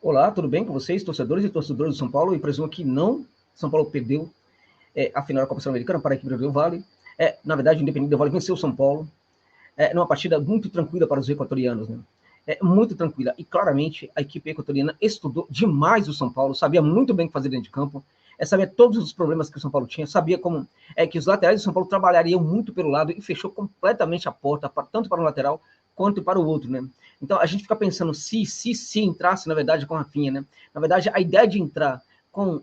Olá, tudo bem com vocês, torcedores e torcedoras do São Paulo? E presumo que não, São Paulo perdeu a final da Copa Sul-Americana para a equipe do Del Valle. Na verdade, o Independente Del Valle venceu o São Paulo numa partida muito tranquila para os equatorianos, né? Muito tranquila. E claramente a equipe equatoriana estudou demais o São Paulo, sabia muito bem o que fazer dentro de campo, sabia todos os problemas que o São Paulo tinha, sabia como que os laterais do São Paulo trabalhariam muito pelo lado e fechou completamente a porta, tanto para um lateral quanto para o outro, né? Então a gente fica pensando se entrasse, na verdade, com a Rafinha, né? Na verdade, a ideia de entrar com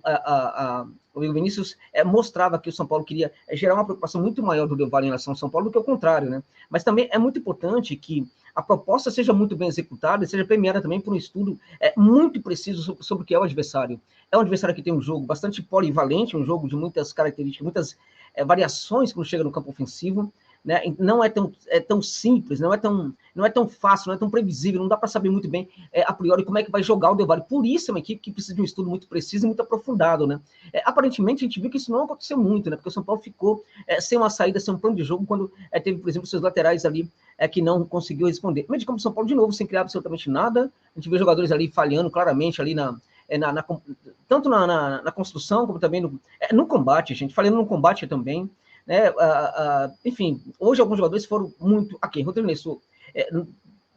o Vinícius mostrava que o São Paulo queria gerar uma preocupação muito maior do Del Valle em relação ao São Paulo do que o contrário, né? Mas também é muito importante que a proposta seja muito bem executada e seja premiada também por um estudo muito preciso sobre o que é o adversário. É um adversário que tem um jogo bastante polivalente, um jogo de muitas características, muitas variações quando chega no campo ofensivo, né? Não é tão simples, não é tão fácil, não é tão previsível, não dá para saber muito bem a priori como é que vai jogar o Del Valle. Por isso é uma equipe que precisa de um estudo muito preciso e muito aprofundado, né? Aparentemente a gente viu que isso não aconteceu muito, né? Porque o São Paulo ficou sem uma saída, sem um plano de jogo, quando teve, por exemplo, seus laterais ali que não conseguiu responder. Meio de campo do São Paulo, de novo, sem criar absolutamente nada. A gente vê jogadores ali falhando claramente ali tanto na construção como também no combate, gente. Falando no combate também. Né? Enfim, hoje alguns jogadores foram muito aqui. Rodrigo Nestor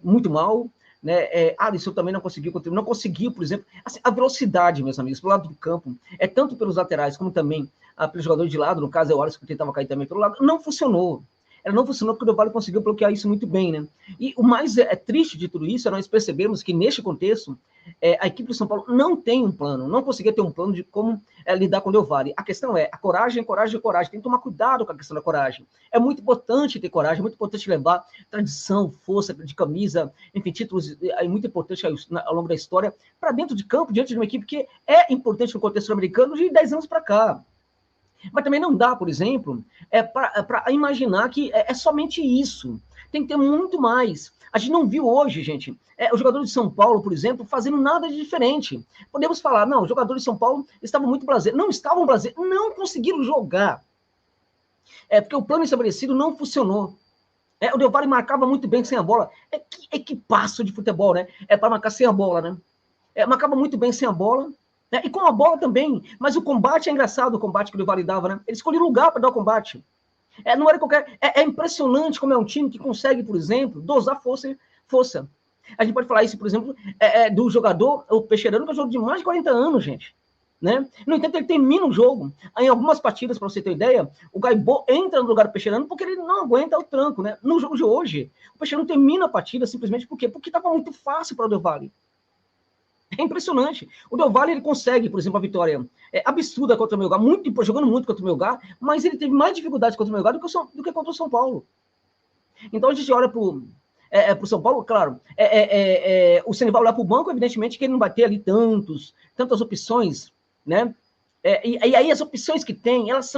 muito mal, né? Alisson também não conseguiu, por exemplo, assim, a velocidade, meus amigos, pelo lado do campo, tanto pelos laterais como também pelos jogadores de lado, no caso é o Alisson que tentava cair também pelo lado, não funcionou. Ela não funcionou porque o Del Valle conseguiu bloquear isso muito bem, né? E o mais triste de tudo isso é nós percebermos que, neste contexto, a equipe do São Paulo não tem um plano, não conseguia ter um plano de como lidar com o Del Valle. A questão é a coragem. Tem que tomar cuidado com a questão da coragem. É muito importante ter coragem, é muito importante levar tradição, força de camisa, enfim, títulos muito importantes ao longo da história para dentro de campo, diante de uma equipe que é importante no contexto americano de 10 anos para cá. Mas também não dá, por exemplo, para imaginar que é somente isso. Tem que ter muito mais. A gente não viu hoje, gente, os jogadores de São Paulo, por exemplo, fazendo nada de diferente. Podemos falar, não, os jogadores de São Paulo estavam muito prazer. Não estavam prazer, não conseguiram jogar. Porque o plano estabelecido não funcionou. O Del Valle marcava muito bem sem a bola. Que passo de futebol, né? Para marcar sem a bola, né? Marcava muito bem sem a bola. E com a bola também, mas o combate é engraçado, o combate que o Del Valle dava, né? Ele escolheu lugar para dar o combate. Não era qualquer. É impressionante como é um time que consegue, por exemplo, dosar força. A gente pode falar isso, por exemplo, do jogador, o Peixeirano, que é um jogo de mais de 40 anos, gente. Né? No entanto, ele termina o jogo. Em algumas partidas, para você ter ideia, o Gaibô entra no lugar do Peixeirano porque ele não aguenta o tranco. Né? No jogo de hoje, o Peixeirano termina a partida simplesmente por quê? Porque estava muito fácil para o Del Valle. É impressionante. O Del Valle, ele consegue, por exemplo, a vitória absurda contra o Melgar, jogando muito contra o Melgar, mas ele teve mais dificuldades contra o Melgar do que contra o São Paulo. Então a gente olha para o São Paulo, claro, o Ceni vai olhar para o banco, evidentemente que ele não vai ter ali tantas opções, né? E aí as opções que tem, elas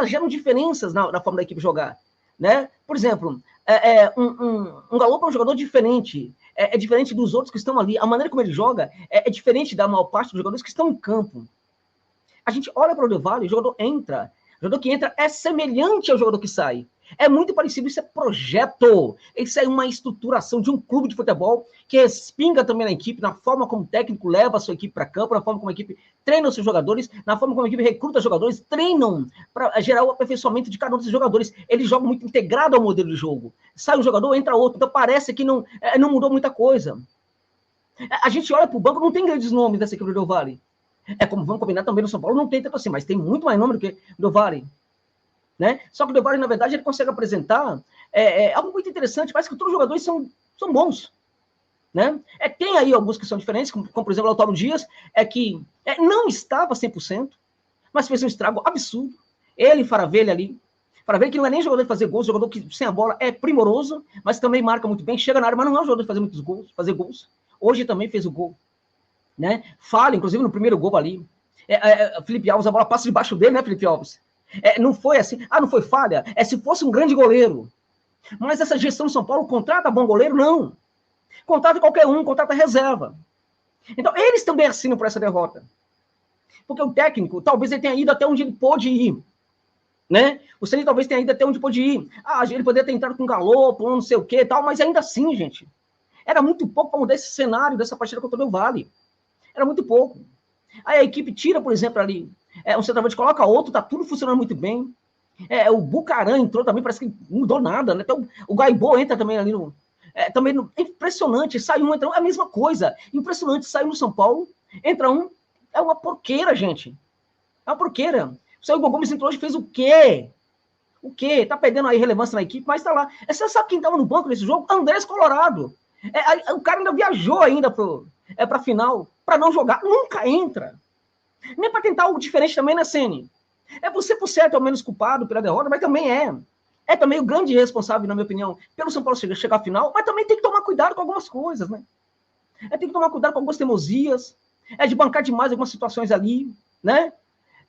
geram diferenças na forma da equipe jogar, né? Por exemplo, um Galo é um jogador diferente, é diferente dos outros que estão ali. A maneira como ele joga é diferente da maior parte dos jogadores que estão em campo. A gente olha para o Del Valle, o jogador entra. O jogador que entra é semelhante ao jogador que sai. É muito parecido, isso é projeto. Isso é uma estruturação de um clube de futebol que respinga também na equipe, na forma como o técnico leva a sua equipe para campo, na forma como a equipe treina os seus jogadores, na forma como a equipe recruta jogadores, treinam para gerar o aperfeiçoamento de cada um desses jogadores. Eles jogam muito integrado ao modelo de jogo. Sai um jogador, entra outro. Então parece que não mudou muita coisa. A gente olha para o banco, não tem grandes nomes dessa equipe do Del Valle. Como vamos combinar também no São Paulo, não tem tanto assim, mas tem muito mais nome do que o Del Valle. Né? Só que o Del Valle, na verdade, ele consegue apresentar algo muito interessante, parece que todos os jogadores são bons. Né? Tem aí alguns que são diferentes, como por exemplo, o Lautaro Dias, que não estava 100%, mas fez um estrago absurdo. Ele e Faravelli ali. Faravelli que não é nem jogador de fazer gols, jogador que sem a bola é primoroso, mas também marca muito bem, chega na área, mas não é um jogador de fazer muitos gols, fazer gols. Hoje também fez o gol. Né? Falha, inclusive, no primeiro gol ali. Felipe Alves, a bola passa debaixo dele, né, Felipe Alves? Não foi assim, não foi falha, se fosse um grande goleiro. Mas essa gestão de São Paulo contrata bom goleiro? Não. Contrata qualquer um, contrata reserva. Então, eles também assinam por essa derrota. Porque o técnico, talvez ele tenha ido até onde ele pôde ir. Né? O Ceni talvez tenha ido até onde pôde ir. Ele poderia ter entrado com Galopo, não sei o que tal, mas ainda assim, gente, era muito pouco para mudar esse cenário dessa partida contra o Del Valle. Era muito pouco. Aí a equipe tira, por exemplo, ali, um centroavante coloca outro, tá tudo funcionando muito bem. O Bucaram entrou também, parece que não mudou nada, né? Então, o Gaibô entra também ali no. Também impressionante, sai um, entra um, é a mesma coisa. Impressionante, sai no São Paulo, entra um, é uma porqueira, gente. É uma porqueira. O Igor Gomes entrou hoje, fez o quê? O quê? Tá perdendo aí relevância na equipe, mas tá lá. Você sabe quem tava no banco nesse jogo? Andrés Colorado. O cara ainda viajou ainda pra final, pra não jogar. Nunca entra. Nem pra tentar algo diferente também, né, Ceni? Você, por certo, é o menos culpado pela derrota, mas também é também o grande responsável, na minha opinião, pelo São Paulo chegar à final, mas também tem que tomar cuidado com algumas coisas, né? Tem que tomar cuidado com algumas teimosias, de bancar demais algumas situações ali, né?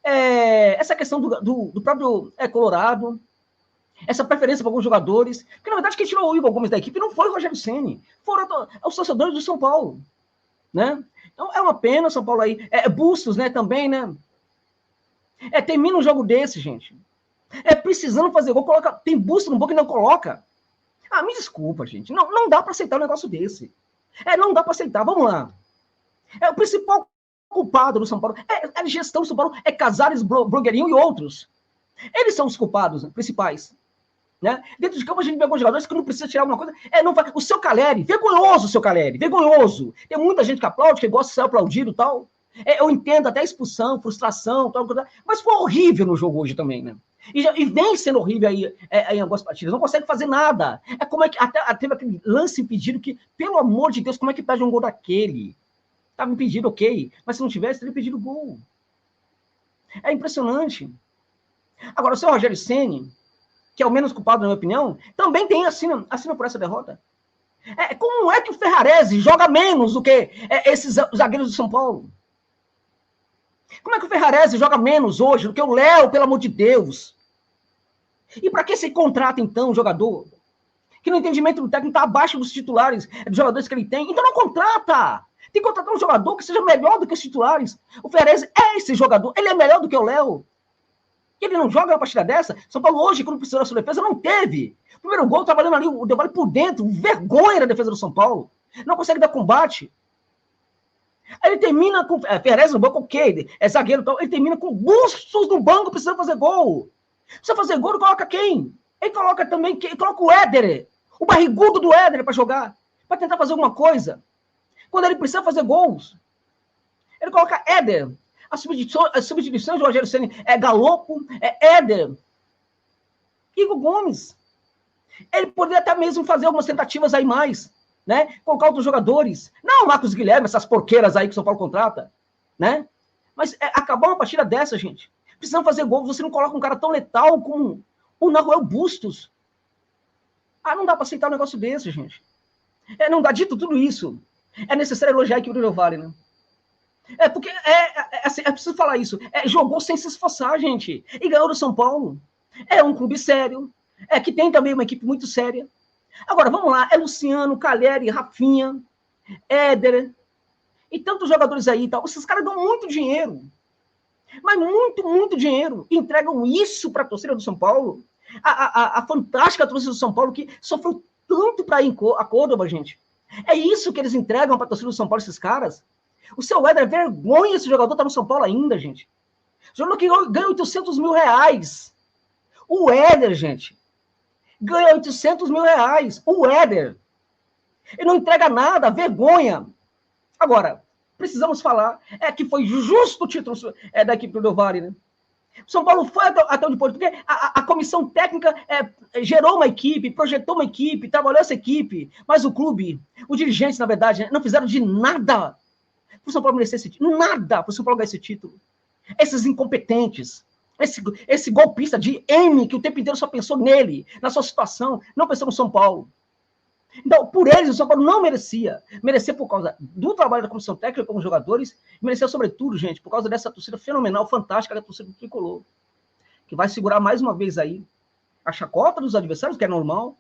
Essa questão do próprio Colorado, essa preferência para alguns jogadores, porque na verdade quem tirou o Igor Gomes da equipe não foi o Rogério Ceni, foram os torcedores do São Paulo, né? Então é uma pena o São Paulo aí, Bustos, né, também, né? Termina um jogo desse, gente. Precisando fazer gol, tem Bustos no banco e não coloca. Me desculpa, gente, não dá para aceitar um negócio desse. Não dá para aceitar, vamos lá. O principal culpado do São Paulo a gestão do São Paulo, Casares, Blogueirinho e outros. Eles são os culpados principais. Né? Dentro de campo a gente vê alguns jogadores que não precisa tirar alguma coisa. Não vai. O seu Caleri, vergonhoso o seu Caleri, vergonhoso. Tem muita gente que aplaude, que gosta de ser aplaudido e tal. Eu entendo até expulsão, frustração, tal, mas foi horrível no jogo hoje também, né? E vem sendo horrível aí em algumas partidas. Não consegue fazer nada. Como é que até teve aquele lance impedido que, pelo amor de Deus, como é que perde um gol daquele? Estava impedido, ok. Mas se não tivesse, teria pedido gol. É impressionante. Agora, o seu Rogério Ceni, que é o menos culpado, na minha opinião, também assina por essa derrota. Como é que o Ferrarese joga menos do que esses zagueiros do São Paulo? Como é que o Ferrarese joga menos hoje do que o Léo, pelo amor de Deus? E para que se contrata, então, um jogador que no entendimento do técnico está abaixo dos titulares, dos jogadores que ele tem? Então não contrata! Tem que contratar um jogador que seja melhor do que os titulares. O Ferrarese é esse jogador, ele é melhor do que o Léo. Ele não joga uma partida dessa. São Paulo hoje, quando precisou da sua defesa, não teve. O primeiro gol, trabalhando ali, o Del Valle por dentro, vergonha da defesa do São Paulo. Não consegue dar combate. Aí ele termina com Ferrez no banco, ok, zagueiro, ele termina com Bustos no banco, precisando fazer gol. Precisa fazer gol, coloca quem? Ele coloca também, ele coloca o Éder, o barrigudo do Éder para jogar, para tentar fazer alguma coisa. Quando ele precisa fazer gols, ele coloca Éder. As substituições do Rogério Ceni Galopo, Éder, Igor Gomes. Ele poderia até mesmo fazer algumas tentativas aí mais, né? Colocar outros jogadores. Não, Marcos Guilherme, essas porqueiras aí que o São Paulo contrata, né? Mas acabar uma partida dessa, gente. Precisam fazer gols, você não coloca um cara tão letal como o Nahuel Bustos. Não dá para aceitar um negócio desse, gente. Não dá. Dito tudo isso, é necessário elogiar a equipe do Del Valle, né? Porque assim, preciso falar isso. Jogou sem se esforçar, gente. E ganhou do São Paulo. É um clube sério. Que tem também uma equipe muito séria. Agora, vamos lá. Luciano, Caleri, Rafinha, Éder e tantos jogadores aí e tal. Esses caras dão muito dinheiro. Mas muito, muito dinheiro. E entregam isso para a torcida do São Paulo. A fantástica torcida do São Paulo que sofreu tanto para ir a Córdoba, gente. É isso que eles entregam para a torcida do São Paulo, esses caras. O seu Éder, vergonha esse jogador tá no São Paulo ainda, gente. O jogador que ganha 800 mil reais. O Éder, gente, ganha 800 mil reais. O Éder. Ele não entrega nada, vergonha. Agora, precisamos falar que foi justo o título da equipe do Del Valle, né? O São Paulo foi até onde pôde, porque a comissão técnica gerou uma equipe, projetou uma equipe, trabalhou essa equipe, mas o clube, os dirigentes, na verdade, não fizeram de nada para o São Paulo merecer esse título. Nada para o São Paulo ganhar esse título. Esses incompetentes, esse golpista de M, que o tempo inteiro só pensou nele, na sua situação, não pensou no São Paulo. Então, por eles, o São Paulo não merecia. Merecia por causa do trabalho da comissão técnica com os jogadores, merecia, sobretudo, gente, por causa dessa torcida fenomenal, fantástica, da torcida do Tricolor, que vai segurar mais uma vez aí a chacota dos adversários, que é normal,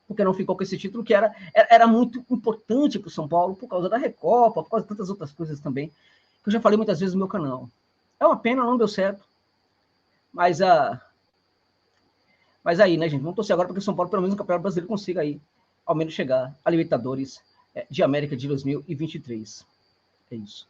porque não ficou com esse título que era muito importante para o São Paulo, por causa da Recopa, por causa de tantas outras coisas também, que eu já falei muitas vezes no meu canal. É uma pena, não deu certo. Mas aí, né, gente, vamos torcer agora para que o São Paulo, pelo menos no Campeonato Brasileiro, consiga aí, ao menos chegar à Libertadores de América de 2023. É isso.